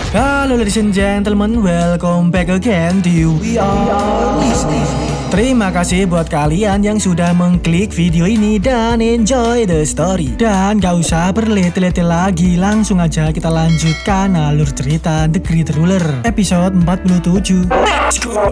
Halo ladies and gentlemen, welcome back again to We Are Listening. Terima kasih buat kalian yang sudah mengklik video ini dan enjoy the story. Dan gak usah berlete-lete lagi, langsung aja kita lanjutkan alur cerita The Great Ruler episode 47. Let's go!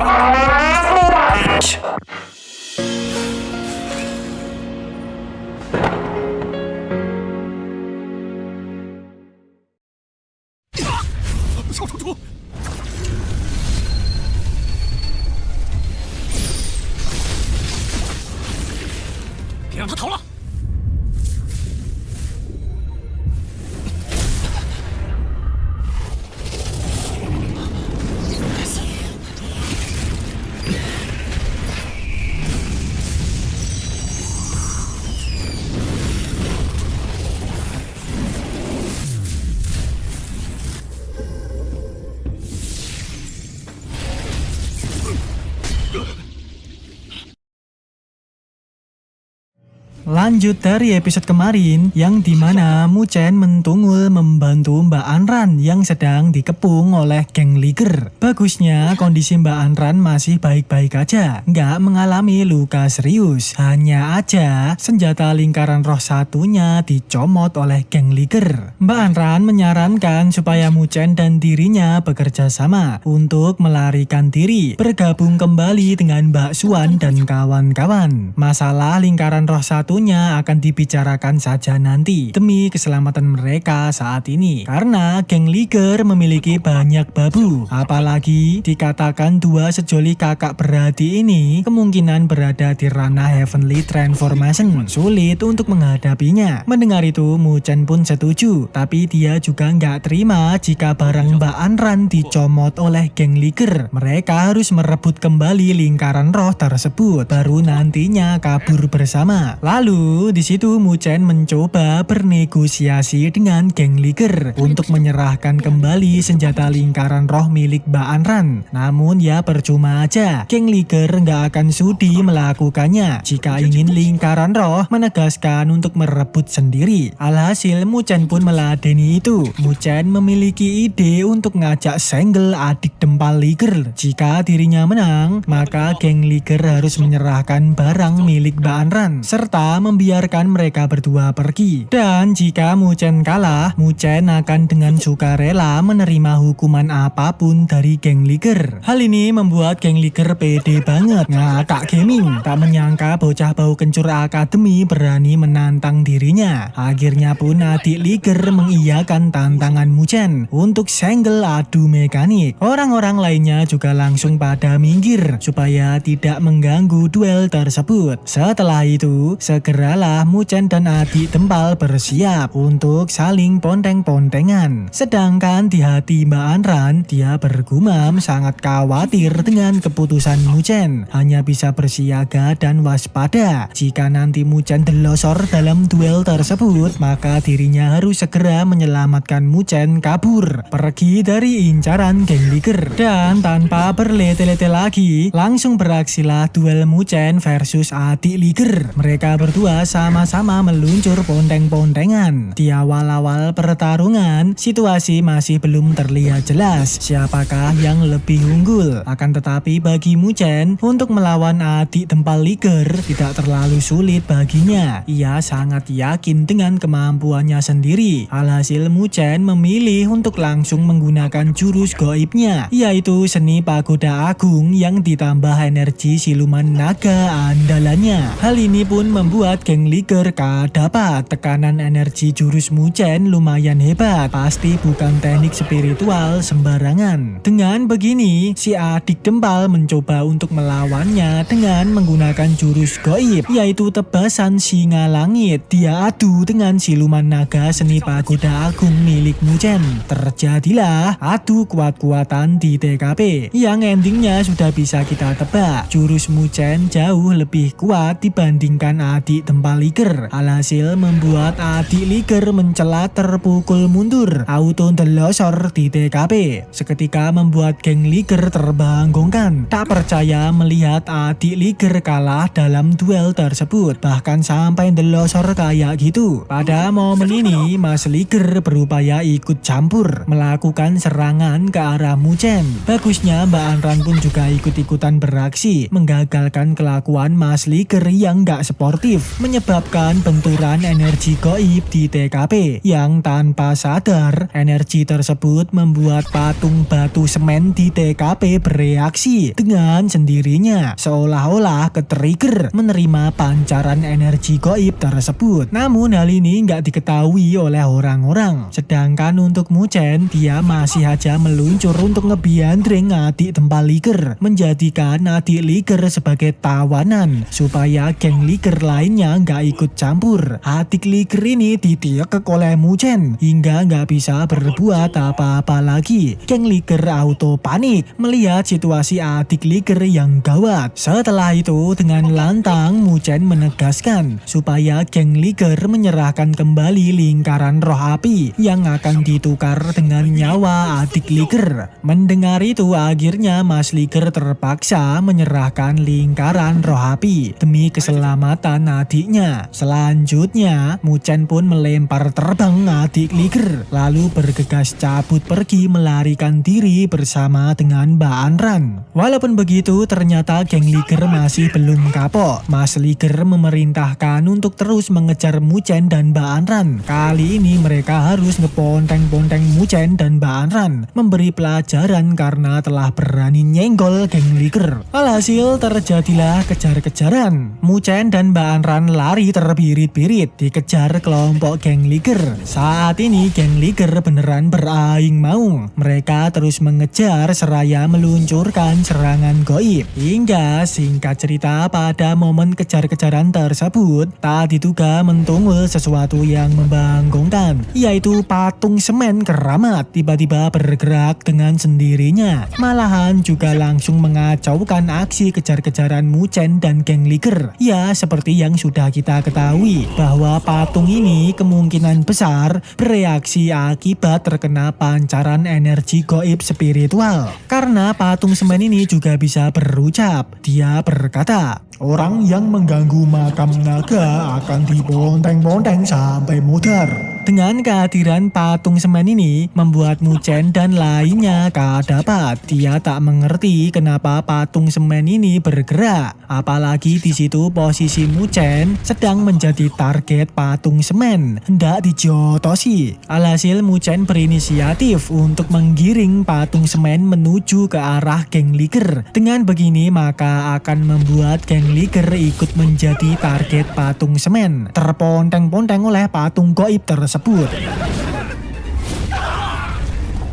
Lanjut dari episode kemarin yang dimana Mu Chen mentungul membantu Mbak Anran yang sedang dikepung oleh geng Liger. Bagusnya kondisi Mbak Anran masih baik-baik aja, nggak mengalami luka serius. Hanya aja senjata lingkaran roh satunya dicomot oleh geng Liger. Mbak Anran menyarankan supaya Mu Chen dan dirinya bekerja sama untuk melarikan diri, bergabung kembali dengan Mbak Suan dan kawan-kawan. Masalah lingkaran roh satu akan dibicarakan saja nanti demi keselamatan mereka saat ini, karena geng Liger memiliki banyak babu. Apalagi dikatakan dua sejoli kakak beradik ini kemungkinan berada di ranah Heavenly Transformation, sulit untuk menghadapinya. Mendengar itu Mu Chen pun setuju, tapi dia juga nggak terima jika barang Mbak Anran dicomot oleh geng Liger. Mereka harus merebut kembali lingkaran roh tersebut, baru nantinya kabur bersama. Lalu di situ Mu Chen mencoba bernegosiasi dengan geng Liger untuk menyerahkan kembali senjata lingkaran roh milik Mbak Anran. Namun ya percuma aja, geng Liger nggak akan sudi melakukannya jika ingin lingkaran roh menegaskan untuk merebut sendiri. Alhasil Mu Chen pun meladeni itu. Mu Chen memiliki ide untuk ngajak senggel adik dempal Liger. Jika dirinya menang, maka geng Liger harus menyerahkan barang milik Mbak Anran serta membiarkan mereka berdua pergi. Dan jika Mu Chen kalah, Mu Chen akan dengan sukarela menerima hukuman apapun dari geng Liger. Hal ini membuat geng Liger pede banget. Ngakak gaming, tak menyangka bocah bau kencur akademi berani menantang dirinya. Akhirnya pun adik Liger mengiyakan tantangan Mu Chen untuk senggel adu mekanik. Orang-orang lainnya juga langsung pada minggir supaya tidak mengganggu duel tersebut. Setelah itu, segeralah Mu Chen dan adik dempal bersiap untuk saling ponteng-pontengan. Sedangkan di hati Mbak Anran, dia bergumam sangat khawatir dengan keputusan Mu Chen. Hanya bisa bersiaga dan waspada. Jika nanti Mu Chen delosor dalam duel tersebut, maka dirinya harus segera menyelamatkan Mu Chen kabur pergi dari incaran geng Liger. Dan tanpa berlete-lete lagi, langsung beraksilah duel Mu Chen versus adik Liger. Mereka berdua sama-sama meluncur ponteng-pontengan. Di awal-awal pertarungan, situasi masih belum terlihat jelas siapakah yang lebih unggul. Akan tetapi bagi Mu Chen, untuk melawan adik dempal Liger tidak terlalu sulit baginya. Ia sangat yakin dengan kemampuannya sendiri. Alhasil Mu Chen memilih untuk langsung menggunakan jurus goibnya, yaitu seni pagoda agung yang ditambah energi siluman naga andalannya. Hal ini pun membuat geng Liger dapat tekanan energi jurus Mu Chen lumayan hebat. Pasti bukan teknik spiritual sembarangan. Dengan begini, si adik dempal mencoba untuk melawannya dengan menggunakan jurus goib, yaitu tebasan singa langit. Dia adu dengan siluman naga seni pagoda agung milik Mu Chen. Terjadilah adu kuat-kuatan di TKP yang endingnya sudah bisa kita tebak. Jurus Mu Chen jauh lebih kuat dibandingkan adik Tempa Liger. Alhasil membuat adik Liger mencela terpukul mundur, auto ndelosor di TKP. Seketika membuat geng Liger terbanggongkan. Tak percaya melihat adik Liger kalah dalam duel tersebut, bahkan sampai ndelosor kayak gitu. Pada momen ini Mas Liger berupaya ikut campur, melakukan serangan ke arah Muchen. Bagusnya Mbak Anran pun juga ikut-ikutan beraksi, menggagalkan kelakuan Mas Liger yang gak sportif, menyebabkan benturan energi goib di TKP. Yang tanpa sadar, energi tersebut membuat patung batu semen di TKP bereaksi dengan sendirinya, seolah-olah ke-trigger menerima pancaran energi goib tersebut. Namun hal ini nggak diketahui oleh orang-orang. Sedangkan untuk Muchen, dia masih aja meluncur untuk ngebiandring adik Tempa Liger, menjadikan adik Liger sebagai tawanan supaya geng Liger lainnya nggak ikut campur. Adik Liger ini ditiekek oleh Muchen hingga nggak bisa berbuat apa-apa lagi. Geng Liger auto panik melihat situasi adik Liger yang gawat. Setelah itu dengan lantang Muchen menegaskan supaya geng Liger menyerahkan kembali lingkaran roh api yang akan ditukar dengan nyawa adik Liger. Mendengar itu akhirnya Mas Liger terpaksa menyerahkan lingkaran roh api demi keselamatan adiknya. Selanjutnya Muchen pun melempar terbang adik Liger, lalu bergegas cabut pergi melarikan diri bersama dengan Mbak Anran. Walaupun begitu ternyata geng Liger masih belum kapok. Mas Liger memerintahkan untuk terus mengejar Muchen dan Mbak Anran. Kali ini mereka harus ngeponteng-ponteng Muchen dan Mbak Anran, memberi pelajaran karena telah berani nyenggol geng Liger. Alhasil terjadilah kejar-kejaran. Muchen dan Mbak Anran lari terbirit-birit dikejar kelompok geng Liger. Saat ini geng Liger beneran beraing maung. Mereka terus mengejar seraya meluncurkan serangan goib. Hingga singkat cerita pada momen kejar-kejaran tersebut tak diduga mentungul sesuatu yang membanggongkan, yaitu patung semen keramat tiba-tiba bergerak dengan sendirinya. Malahan juga langsung mengacaukan aksi kejar-kejaran Muchen dan geng Liger. Ya seperti yang sudah kita ketahui bahwa patung ini kemungkinan besar bereaksi akibat terkena pancaran energi goib spiritual. Karena patung semen ini juga bisa berucap. Dia berkata, "Orang yang mengganggu makam naga akan diponteng-ponteng sampai mudar." Dengan kehadiran patung semen ini membuat Muchen dan lainnya kadapat. Dia tak mengerti kenapa patung semen ini bergerak. Apalagi di situ posisi Muchen sedang menjadi target patung semen, hendak dijotosi. Alhasil Muchen berinisiatif untuk menggiring patung semen menuju ke arah geng Liger. Dengan begini maka akan membuat geng Liger ikut menjadi target patung semen, terponteng-ponteng oleh patung goib tersebut.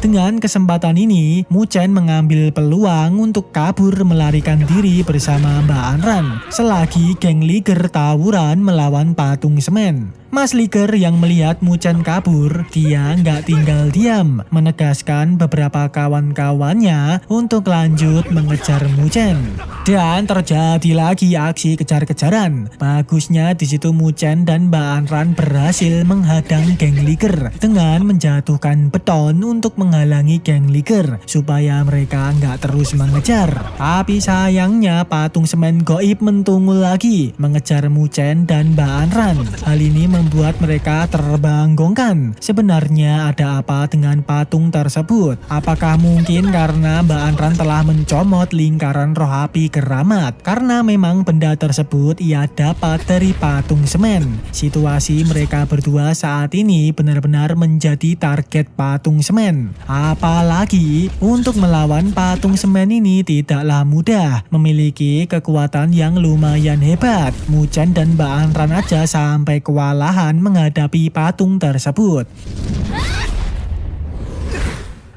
Dengan kesempatan ini, Muchen mengambil peluang untuk kabur melarikan diri bersama Mbak Anran selagi geng Liger tawuran melawan patung semen. Mas Liger yang melihat Muchen kabur, dia nggak tinggal diam, menegaskan beberapa kawan-kawannya untuk lanjut mengejar Muchen. Dan terjadi lagi aksi kejar-kejaran. Bagusnya di situ Muchen dan Mbak Anran berhasil menghadang geng Liger dengan menjatuhkan beton untuk menghalangi geng Liger supaya mereka nggak terus mengejar. Tapi sayangnya patung semen goib mentungul lagi mengejar Muchen dan Mbak Anran. Hal ini membuat mereka terbanggongkan. Sebenarnya ada apa dengan patung tersebut? Apakah mungkin karena Mbak Anran telah mencomot lingkaran roh api keramat? Karena memang benda tersebut ia dapat dari patung semen. Situasi mereka berdua saat ini benar-benar menjadi target patung semen. Apalagi untuk melawan patung semen ini tidaklah mudah, memiliki kekuatan yang lumayan hebat. Muchen dan Mbak Anran aja sampai kewalahan menghadapi patung tersebut.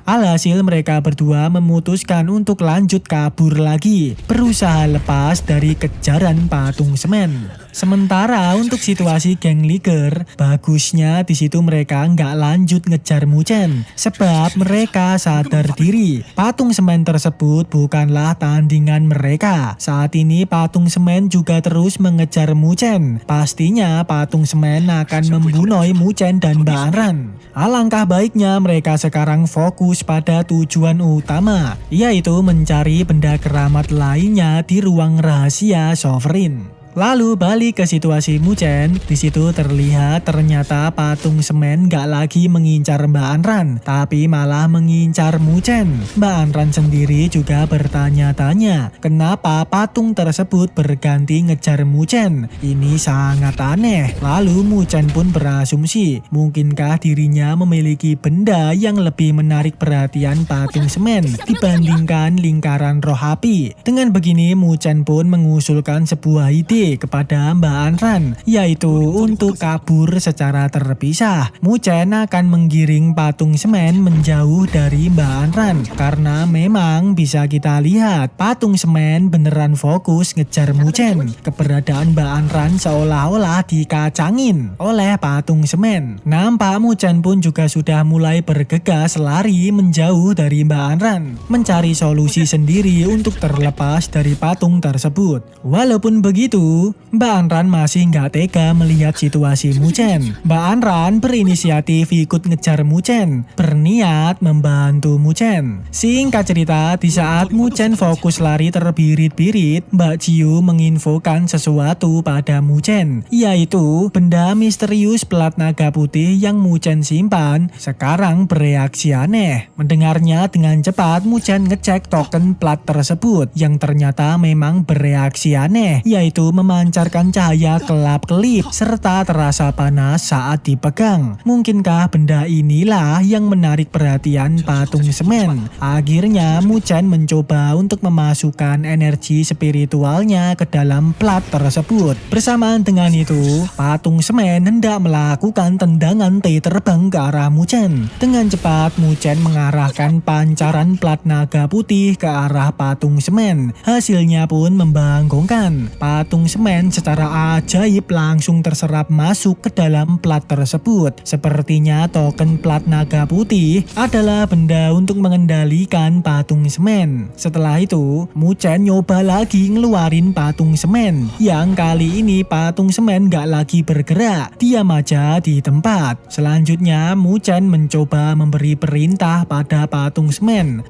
Alhasil mereka berdua memutuskan untuk lanjut kabur lagi, berusaha lepas dari kejaran patung semen. Sementara untuk situasi geng Liger, bagusnya di situ mereka nggak lanjut ngejar Muchen, sebab mereka sadar diri patung semen tersebut bukanlah tandingan mereka. Saat ini patung semen juga terus mengejar Muchen. Pastinya patung semen akan membunuh Muchen dan Mbak Anran. Alangkah baiknya mereka sekarang fokus pada tujuan utama, yaitu mencari benda keramat lainnya di ruang rahasia Sovereign. Lalu balik ke situasi Muchen, di situ terlihat ternyata patung semen gak lagi mengincar Mbak Anran, tapi malah mengincar Muchen. Mbak Anran sendiri juga bertanya-tanya, kenapa patung tersebut berganti ngejar Muchen? Ini sangat aneh. Lalu Muchen pun berasumsi, mungkinkah dirinya memiliki benda yang lebih menarik perhatian patung semen dibandingkan lingkaran roh api. Dengan begini Muchen pun mengusulkan sebuah ide kepada Mbak Anran, yaitu untuk kabur secara terpisah. Muchen akan menggiring patung semen menjauh dari Mbak Anran, karena memang bisa kita lihat patung semen beneran fokus ngejar Muchen. Keberadaan Mbak Anran seolah-olah dikacangin oleh patung semen. Nampak Muchen pun juga sudah mulai bergegas lari menjauh dari Mbak Anran, mencari solusi sendiri untuk terlepas dari patung tersebut. Walaupun begitu, Mbak Anran masih nggak tega melihat situasi Muchen. Mbak Anran berinisiatif ikut ngejar Muchen, berniat membantu Muchen. Singkat cerita, di saat Muchen fokus lari terbirit-birit, Mbak Jiu menginfokan sesuatu pada Muchen, yaitu benda misterius pelat naga putih yang Muchen simpan sekarang bereaksi aneh. Mendengarnya dengan cepat, Muchen ngecek token plat tersebut yang ternyata memang bereaksi aneh, yaitu memancarkan cahaya kelap-kelip serta terasa panas saat dipegang. Mungkinkah benda inilah yang menarik perhatian patung semen? Akhirnya Muchen mencoba untuk memasukkan energi spiritualnya ke dalam plat tersebut. Bersamaan dengan itu, patung semen hendak melakukan tendangan T terbang ke arah Muchen. Dengan cepat Muchen mengarahkan pancaran plat naga putih ke arah patung semen. Hasilnya pun membangkongkan. Patung semen secara ajaib langsung terserap masuk ke dalam plat tersebut. Sepertinya token plat naga putih adalah benda untuk mengendalikan patung semen. Setelah itu, Muchen nyoba lagi ngeluarin patung semen. Yang kali ini patung semen gak lagi bergerak, diam aja di tempat. Selanjutnya, Muchen mencoba memberi perintah pada patung semen.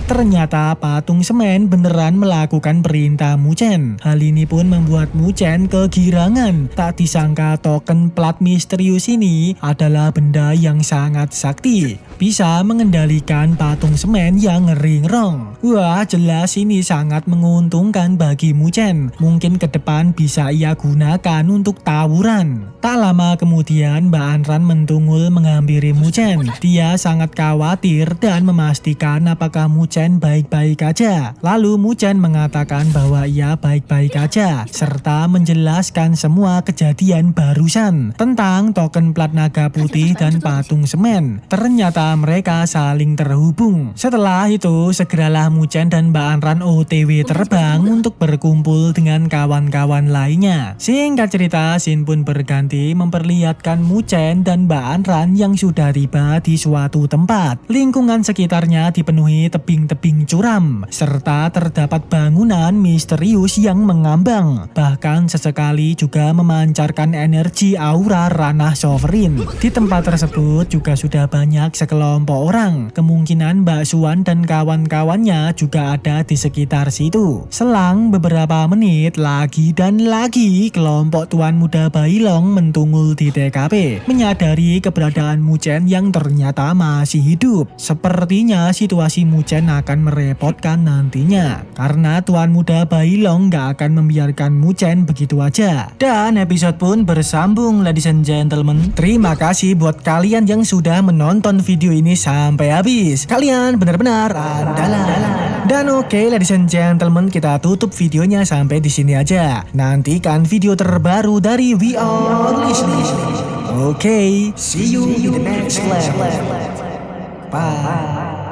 Ternyata patung semen beneran melakukan perintah Muchen. Hal ini pun membuat Muchen kegirangan. Tak disangka token plat misterius ini adalah benda yang sangat sakti, bisa mengendalikan patung semen yang ngeringrong. Wah, jelas ini sangat menguntungkan bagi Muchen. Mungkin ke depan bisa ia gunakan untuk tawuran. Tak lama kemudian Mbak Anran mentungul menghampiri Muchen. Dia sangat khawatir dan memastikan apakah Muchen baik-baik aja. Lalu Muchen mengatakan bahwa ia baik-baik aja, serta menjelaskan semua kejadian barusan tentang token plat naga putih dan patung semen. Ternyata mereka saling terhubung. Setelah itu, segeralah Muchen dan Mbak Anran OTW terbang untuk berkumpul dengan kawan-kawan lainnya. Singkat cerita, scene pun berganti memperlihatkan Muchen dan Mbak Anran yang sudah tiba di suatu tempat. Lingkungan sekitarnya dipenuhi tebing-tebing curam, serta terdapat bangunan misterius yang mengambang. Bahkan sesekali juga memancarkan energi aura ranah Sovereign. Di tempat tersebut juga sudah banyak sekelompok orang. Kemungkinan Mbak Suan dan kawan-kawannya juga ada di sekitar situ. Selang beberapa menit lagi dan lagi, kelompok Tuan Muda Bailong mentungul di TKP, menyadari keberadaan Muchen yang ternyata masih hidup. Sepertinya situasi Muchen akan merepotkan nantinya, karena Tuan Muda Bailong gak akan membiarkan Muchen begitu aja. Dan episode pun bersambung, ladies and gentlemen. Terima kasih buat kalian yang sudah menonton video ini sampai habis. Kalian benar-benar andalan. Dan oke, ladies and gentlemen, kita tutup videonya sampai di sini aja. Nantikan video terbaru dari We Are Listening. Oke, see you in the next level. Bye.